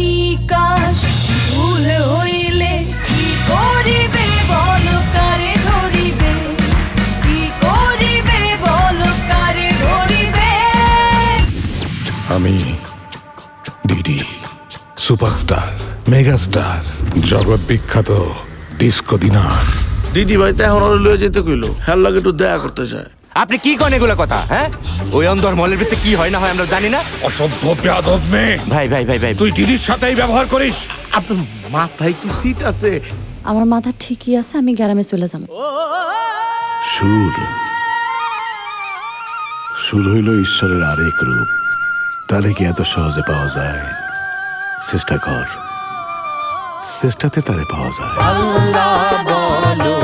নিকাশ ভুল হইলে কি করিবে বল কারে ধরিবে কি করিবে বল কারে ধরিবে আমি ডিডি সুপারস্টার মেগাস্টার জগৎ বিখ্যাত ডিস্কো দিনার দিদি ভাই তো এখন লয়ে যেতে কইলো হ্যাঁ লাগে একটু দেখা করতে চায়। আপনি কি করেন এগুলো কথা? হ্যাঁ, ওই অন্দর মলের ভিতরে কি হয় না হয় আমরা জানি না। অসভ্য বেয়াদব মেয়ে ভাই ভাই ভাই ভাই তুই ডিডির সাথেই ব্যবহার করিস। আপনার মাথায় কি সিট আছে? আমার মাথা ঠিকই আছে, আমি গ্রামে চলে যাব। সুর সুর হইল ঈশ্বরের আরেক রূপ। তাহলে কি এত সহজে পাওয়া যায়? চেষ্টা কর, চেষ্টাতে তারে পাওয়া যায়। আল্লাহ বলো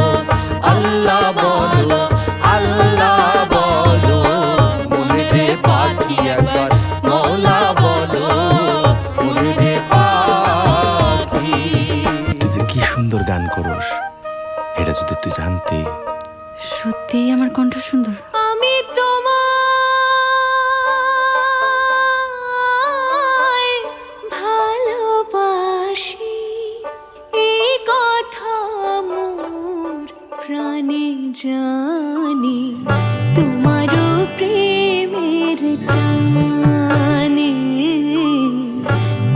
আল্লাহ বলো আল্লাহ বলো মনে পাখি একবার মওলা বলো মনে পাখি। তুই যে কি সুন্দর গান করস, এটা যদি তুই জানতি। সত্যিই আমার কণ্ঠ সুন্দর। আমি তোমায় ভালোবাসি এই কথা মোর প্রাণে জানি তোমারও প্রেমের টানে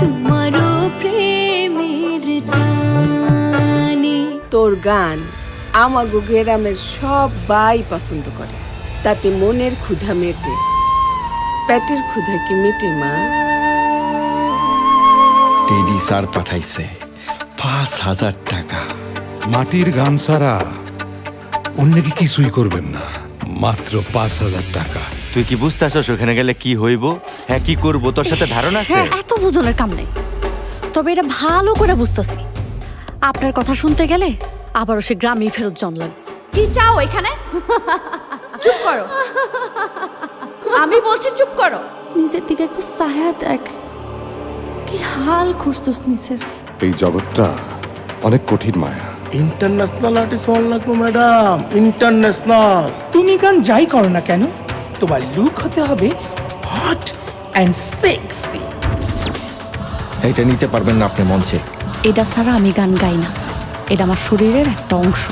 তোমারও প্রেমের টানে। তোর গান আমাগো গ্রামের সবাই পছন্দ করে, তাতে মনের ক্ষুধা মেটে। পেটের ক্ষুধা কি মেটে মা? টেডি স্যার পাঠাইছে ৫,০০০ টাকা। মাটির গান ছাড়া অন্য কি কিছুই করবেন না, মাত্র ৫,০০০ টাকা। তুই কি বুঝতেছস ওখানে গেলে কি হইব? হ্যাঁ, কি করব তোর সাথে ধারণা আছে? হ্যাঁ, এত বুঝনের কাম নাই, তবে এটা ভালো করে বুঝতেছি। আপনার কথা শুনতে গেলে আবারও সে গ্রামেই ফেরত জন লাগবে। কি চাও এখানে? চুপ করো, আমি বলছি চুপ করো। নিজের দিকে একটু সায়া দেখ, কি হাল করছিস নিচের। এই জগৎটা অনেক কঠিন মায়া। ইন্টারন্যাশনাল আর্টিস্ট হওয়ার লাগবে ম্যাডাম, ইন্টারন্যাশনাল। তুমি গান যাই করো না কেন, তোমার লুক হতে হবে হট অ্যান্ড সেক্সি। এইটা নিতে পারবেন না আপনি মঞ্চে। এটা ছাড়া আমি গান গাই না, এটা আমার শরীরের একটা অংশ।